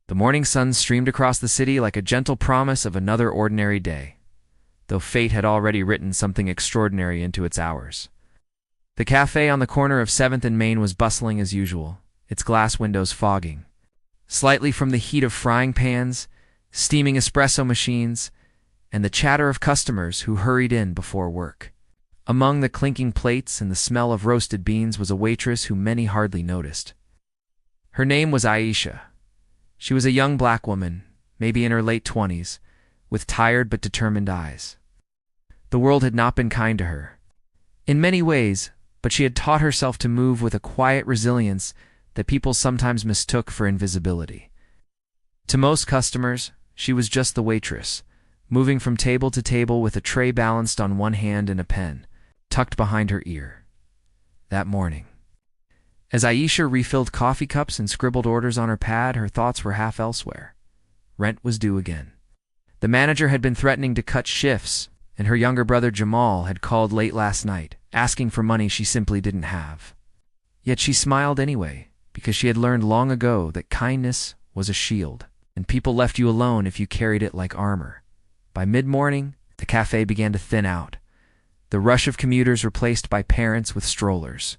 The morning sun streamed across the city like a gentle promise of another ordinary day, though fate had already written something extraordinary into its hours. The café on the corner of 7th and Main was bustling as usual, its glass windows fogging slightly from the heat of frying pans, steaming espresso machines, and the chatter of customers who hurried in before work. Among the clinking plates and the smell of roasted beans was a waitress who many hardly noticed. Her name was Aisha. She was a young black woman, maybe in her late 20s, with tired but determined eyes. The world had not been kind to her, in many ways, but she had taught herself to move with a quiet resilience that people sometimes mistook for invisibility. To most customers, she was just the waitress, moving from table to table with a tray balanced on one hand and a pen tucked behind her ear. That morning, as Aisha refilled coffee cups and scribbled orders on her pad, her thoughts were half elsewhere. Rent was due again. The manager had been threatening to cut shifts, and her younger brother Jamal had called late last night, asking for money she simply didn't have. Yet she smiled anyway, because she had learned long ago that kindness was a shield, and people left you alone if you carried it like armor. By mid-morning, the café began to thin out, the rush of commuters replaced by parents with strollers,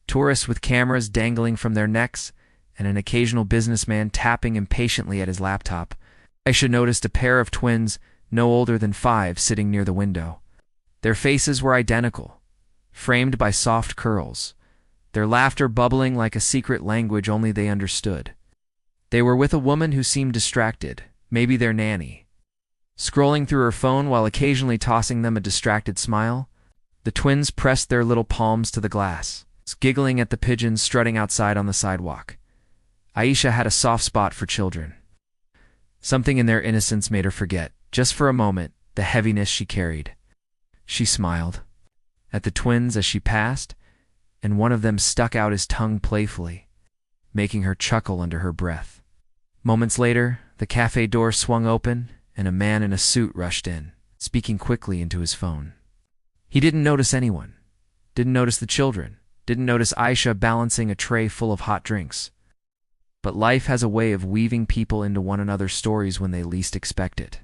tourists with cameras dangling from their necks, and an occasional businessman tapping impatiently at his laptop. Aisha noticed a pair of twins no older than 5 sitting near the window. Their faces were identical, framed by soft curls, their laughter bubbling like a secret language only they understood. They were with a woman who seemed distracted, maybe their nanny. Scrolling through her phone while occasionally tossing them a distracted smile, the twins pressed their little palms to the glass, giggling at the pigeons strutting outside on the sidewalk. Aisha had a soft spot for children. Something in their innocence made her forget, just for a moment, the heaviness she carried. She smiled at the twins as she passed, and one of them stuck out his tongue playfully, making her chuckle under her breath. Moments later, the cafe door swung open, and a man in a suit rushed in, speaking quickly into his phone. He didn't notice anyone, didn't notice the children, didn't notice Aisha balancing a tray full of hot drinks. But life has a way of weaving people into one another's stories when they least expect it.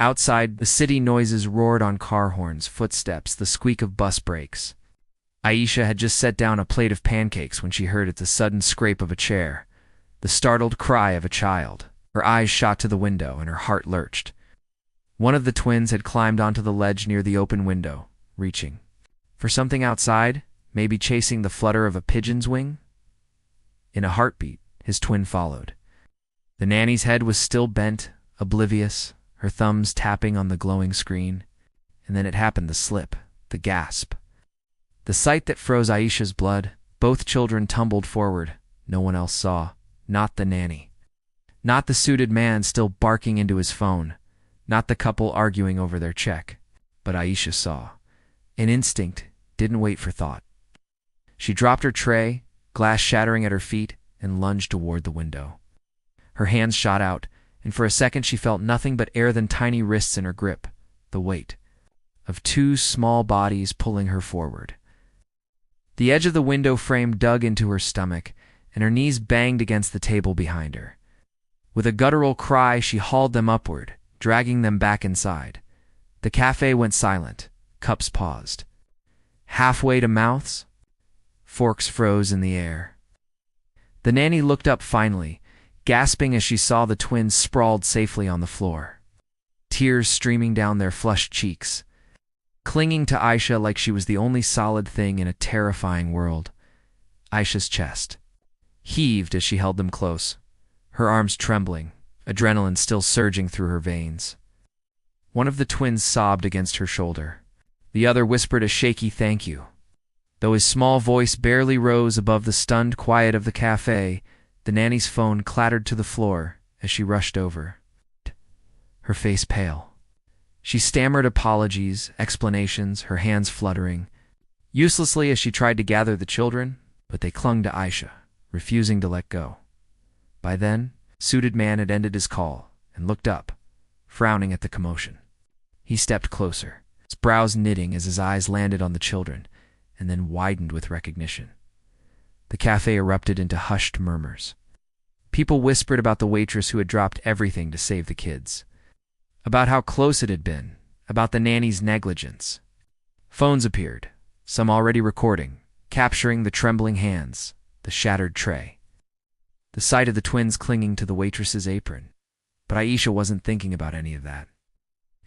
Outside, the city noises roared on car horns, footsteps, the squeak of bus brakes. Aisha had just set down a plate of pancakes when she heard the sudden scrape of a chair, the startled cry of a child. Her eyes shot to the window, and her heart lurched. One of the twins had climbed onto the ledge near the open window, reaching for something outside, maybe chasing the flutter of a pigeon's wing. In a heartbeat, his twin followed. The nanny's head was still bent, oblivious, her thumbs tapping on the glowing screen. And then it happened, the slip, the gasp. The sight that froze Aisha's blood. Both children tumbled forward. No one else saw. Not the nanny. Not the suited man still barking into his phone. Not the couple arguing over their check. But Aisha saw. An instinct didn't wait for thought. She dropped her tray, glass shattering at her feet, and lunged toward the window. Her hands shot out, and for a second she felt nothing but air than tiny wrists in her grip, the weight of 2 small bodies pulling her forward. The edge of the window frame dug into her stomach, and her knees banged against the table behind her. With a guttural cry, she hauled them upward, dragging them back inside. The cafe went silent. Cups paused. Halfway to mouths, forks froze in the air. The nanny looked up finally, gasping as she saw the twins sprawled safely on the floor, tears streaming down their flushed cheeks. Clinging to Aisha like she was the only solid thing in a terrifying world, Aisha's chest heaved as she held them close, her arms trembling, adrenaline still surging through her veins. One of the twins sobbed against her shoulder. The other whispered a shaky thank you. Though his small voice barely rose above the stunned quiet of the cafe, the nanny's phone clattered to the floor as she rushed over, her face pale. She stammered apologies, explanations, her hands fluttering, uselessly as she tried to gather the children, but they clung to Aisha, refusing to let go. By then, the suited man had ended his call and looked up, frowning at the commotion. He stepped closer, his brows knitting as his eyes landed on the children, and then widened with recognition. The cafe erupted into hushed murmurs. People whispered about the waitress who had dropped everything to save the kids, about how close it had been, about the nanny's negligence. Phones appeared, some already recording, capturing the trembling hands, the shattered tray, the sight of the twins clinging to the waitress's apron. But Aisha wasn't thinking about any of that.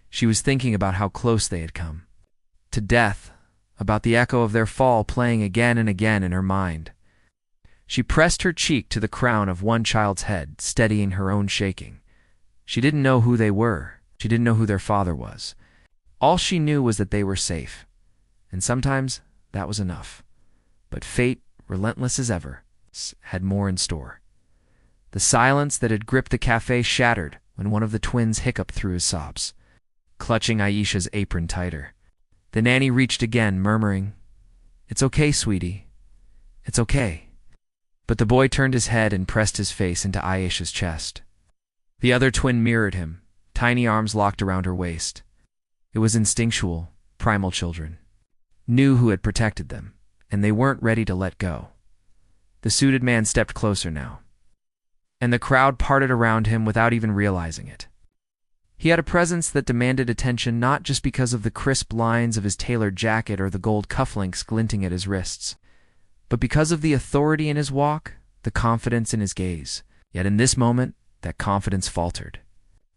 She was thinking about how close they had come. To death, about the echo of their fall playing again and again in her mind. She pressed her cheek to the crown of one child's head, steadying her own shaking. She didn't know who they were. She didn't know who their father was. All she knew was that they were safe. And sometimes that was enough. But fate, relentless as ever, had more in store. The silence that had gripped the cafe shattered when one of the twins hiccuped through his sobs, clutching Aisha's apron tighter. The nanny reached again, murmuring, "It's okay, sweetie. It's okay." But the boy turned his head and pressed his face into Aisha's chest. The other twin mirrored him, tiny arms locked around her waist. It was instinctual, primal children. Knew who had protected them, and they weren't ready to let go. The suited man stepped closer now, and the crowd parted around him without even realizing it. He had a presence that demanded attention not just because of the crisp lines of his tailored jacket or the gold cufflinks glinting at his wrists, but because of the authority in his walk, the confidence in his gaze. Yet in this moment, that confidence faltered.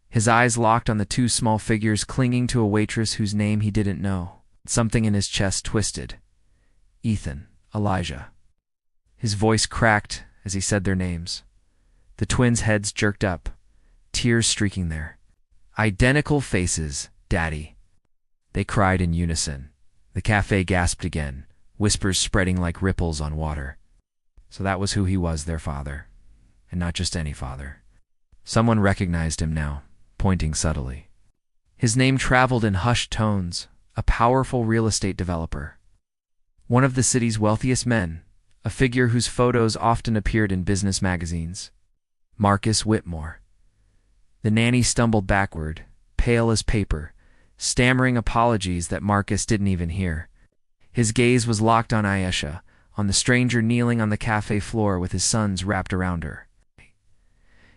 His eyes locked on the two small figures clinging to a waitress whose name he didn't know. Something in his chest twisted. Ethan, Elijah. His voice cracked as he said their names. The twins' heads jerked up, tears streaking there. "Identical faces, Daddy." They cried in unison. The cafe gasped again, whispers spreading like ripples on water. So that was who he was, their father. And not just any father. Someone recognized him now, pointing subtly. His name traveled in hushed tones, a powerful real estate developer. One of the city's wealthiest men, a figure whose photos often appeared in business magazines. Marcus Whitmore. The nanny stumbled backward, pale as paper, stammering apologies that Marcus didn't even hear. His gaze was locked on Aisha, on the stranger kneeling on the cafe floor with his sons wrapped around her.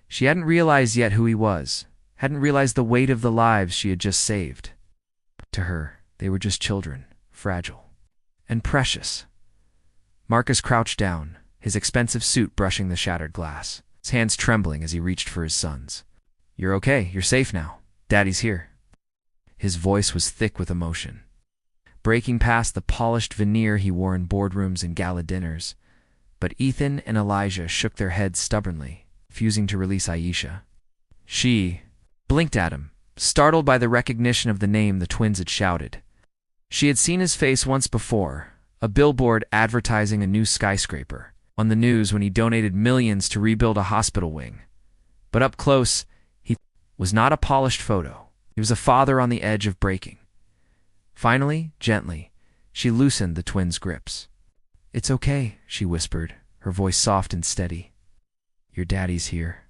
She hadn't realized yet who he was, hadn't realized the weight of the lives she had just saved. To her, they were just children, fragile and precious. Marcus crouched down, his expensive suit brushing the shattered glass, his hands trembling as he reached for his sons. "You're okay, you're safe now. Daddy's here." His voice was thick with emotion, breaking past the polished veneer he wore in boardrooms and gala dinners. But Ethan and Elijah shook their heads stubbornly, refusing to release Aisha. She blinked at him, startled by the recognition of the name the twins had shouted. She had seen his face once before, a billboard advertising a new skyscraper, on the news when he donated millions to rebuild a hospital wing. But up close, he was not a polished photo. He was a father on the edge of breaking. Finally, gently, she loosened the twins' grips. "It's okay," she whispered, her voice soft and steady. "Your daddy's here."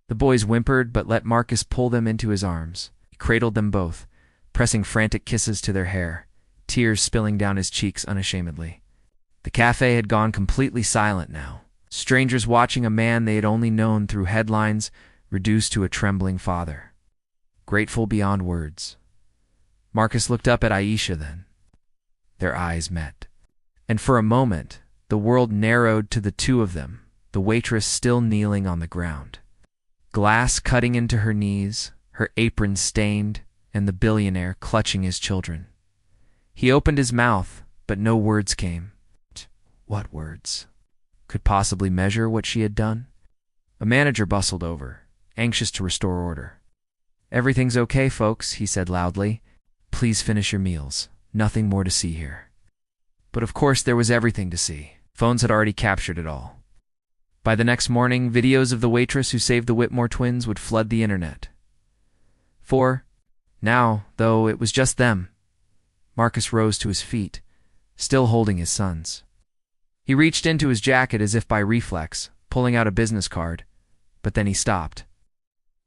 The boys whimpered but let Marcus pull them into his arms. He cradled them both, pressing frantic kisses to their hair, tears spilling down his cheeks unashamedly. The cafe had gone completely silent now, strangers watching a man they had only known through headlines reduced to a trembling father. Grateful beyond words. Marcus looked up at Aisha then. Their eyes met. And for a moment, the world narrowed to the two of them, the waitress still kneeling on the ground. Glass cutting into her knees, her apron stained, and the billionaire clutching his children. He opened his mouth, but no words came. What words could possibly measure what she had done? A manager bustled over, anxious to restore order. "Everything's okay, folks," he said loudly. "Please finish your meals. Nothing more to see here." But of course there was everything to see. Phones had already captured it all. By the next morning, videos of the waitress who saved the Whitmore twins would flood the internet. Now, though, it was just them. Marcus rose to his feet, still holding his sons. He reached into his jacket as if by reflex, pulling out a business card, but then he stopped.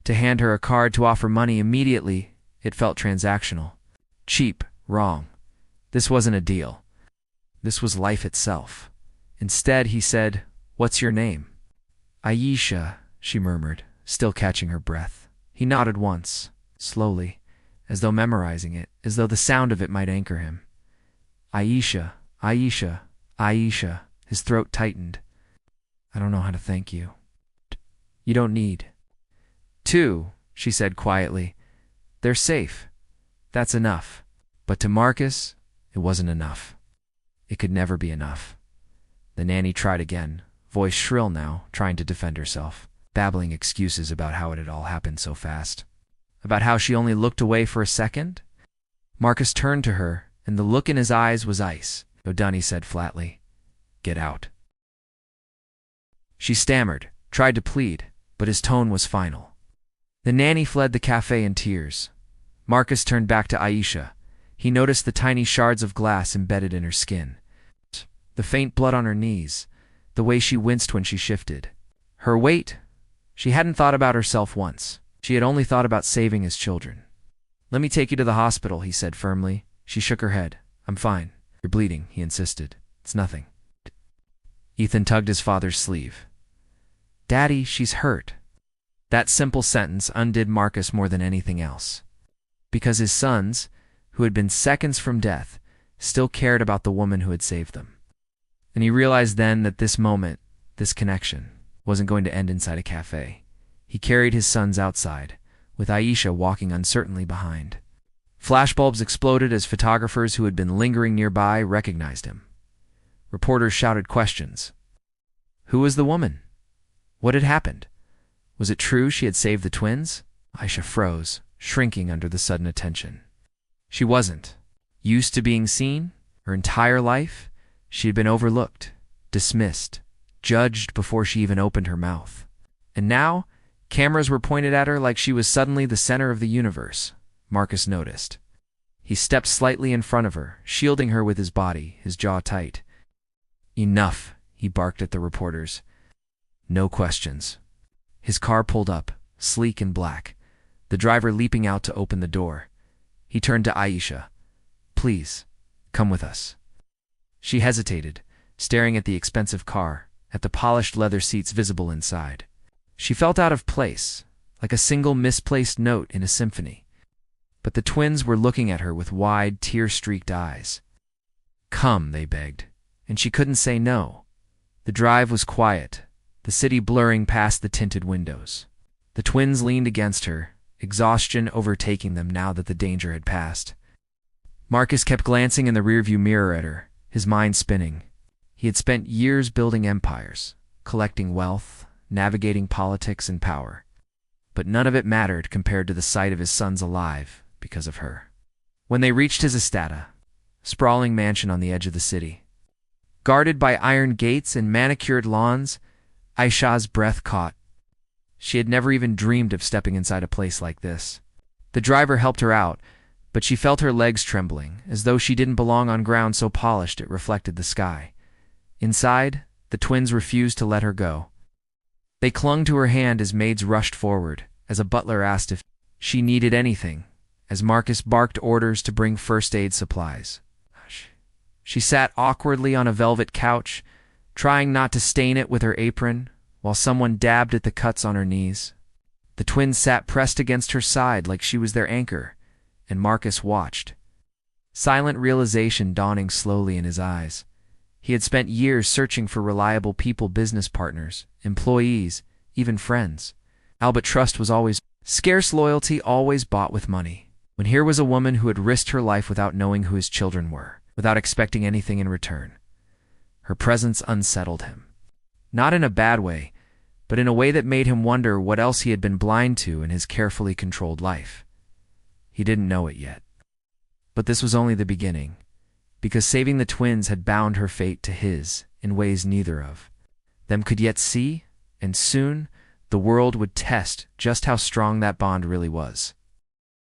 To hand her a card to offer money immediately, it felt transactional. Cheap, wrong. This wasn't a deal. This was life itself. Instead, he said, "What's your name?" Aisha, she murmured, still catching her breath. He nodded once, slowly, as though memorizing it, as though the sound of it might anchor him. Aisha, Aisha, Aisha. His throat tightened. I don't know how to thank you. You don't need to, she said quietly. They're safe. That's enough. But to Marcus, it wasn't enough. It could never be enough. The nanny tried again, voice shrill now, trying to defend herself, babbling excuses about how it had all happened so fast. About how she only looked away for a second? Marcus turned to her, and the look in his eyes was ice. O'Donnell said flatly, Get out. She stammered, tried to plead, but his tone was final. The nanny fled the cafe in tears. Marcus turned back to Aisha. He noticed the tiny shards of glass embedded in her skin, the faint blood on her knees, the way she winced when she shifted. Her weight? She hadn't thought about herself once. She had only thought about saving his children. Let me take you to the hospital, he said firmly. She shook her head. I'm fine. You're bleeding, he insisted. It's nothing. Ethan tugged his father's sleeve. Daddy, she's hurt. That simple sentence undid Marcus more than anything else. Because his sons, who had been seconds from death, still cared about the woman who had saved them. And he realized then that this moment, this connection, wasn't going to end inside a cafe. He carried his sons outside, with Aisha walking uncertainly behind. Flashbulbs exploded as photographers who had been lingering nearby recognized him. Reporters shouted questions. Who was the woman? What had happened? Was it true she had saved the twins? Aisha froze, shrinking under the sudden attention. She wasn't. Used to being seen, her entire life, she had been overlooked, dismissed, judged before she even opened her mouth. And now, cameras were pointed at her like she was suddenly the center of the universe, Marcus noticed. He stepped slightly in front of her, shielding her with his body, his jaw tight. Enough, he barked at the reporters. No questions. His car pulled up, sleek and black, the driver leaping out to open the door. He turned to Aisha. Please, come with us. She hesitated, staring at the expensive car, at the polished leather seats visible inside. She felt out of place, like a single misplaced note in a symphony. But the twins were looking at her with wide, tear-streaked eyes. Come, they begged, and she couldn't say no. The drive was quiet, the city blurring past the tinted windows. The twins leaned against her, exhaustion overtaking them now that the danger had passed. Marcus kept glancing in the rearview mirror at her, his mind spinning. He had spent years building empires, collecting wealth, navigating politics and power. But none of it mattered compared to the sight of his sons alive because of her. When they reached his estata, sprawling mansion on the edge of the city, guarded by iron gates and manicured lawns, Aisha's breath caught. She had never even dreamed of stepping inside a place like this. The driver helped her out, but she felt her legs trembling, as though she didn't belong on ground so polished it reflected the sky. Inside, the twins refused to let her go. They clung to her hand as maids rushed forward, as a butler asked if she needed anything, as Marcus barked orders to bring first aid supplies. She sat awkwardly on a velvet couch, trying not to stain it with her apron, while someone dabbed at the cuts on her knees. The twins sat pressed against her side like she was their anchor, and Marcus watched, silent realization dawning slowly in his eyes. He had spent years searching for reliable people, business partners, employees, even friends. Albeit trust was always scarce, loyalty always bought with money. When here was a woman who had risked her life without knowing who his children were, without expecting anything in return. Her presence unsettled him. Not in a bad way, but in a way that made him wonder what else he had been blind to in his carefully controlled life. He didn't know it yet. But this was only the beginning, because saving the twins had bound her fate to his in ways neither of them could yet see, and soon the world would test just how strong that bond really was.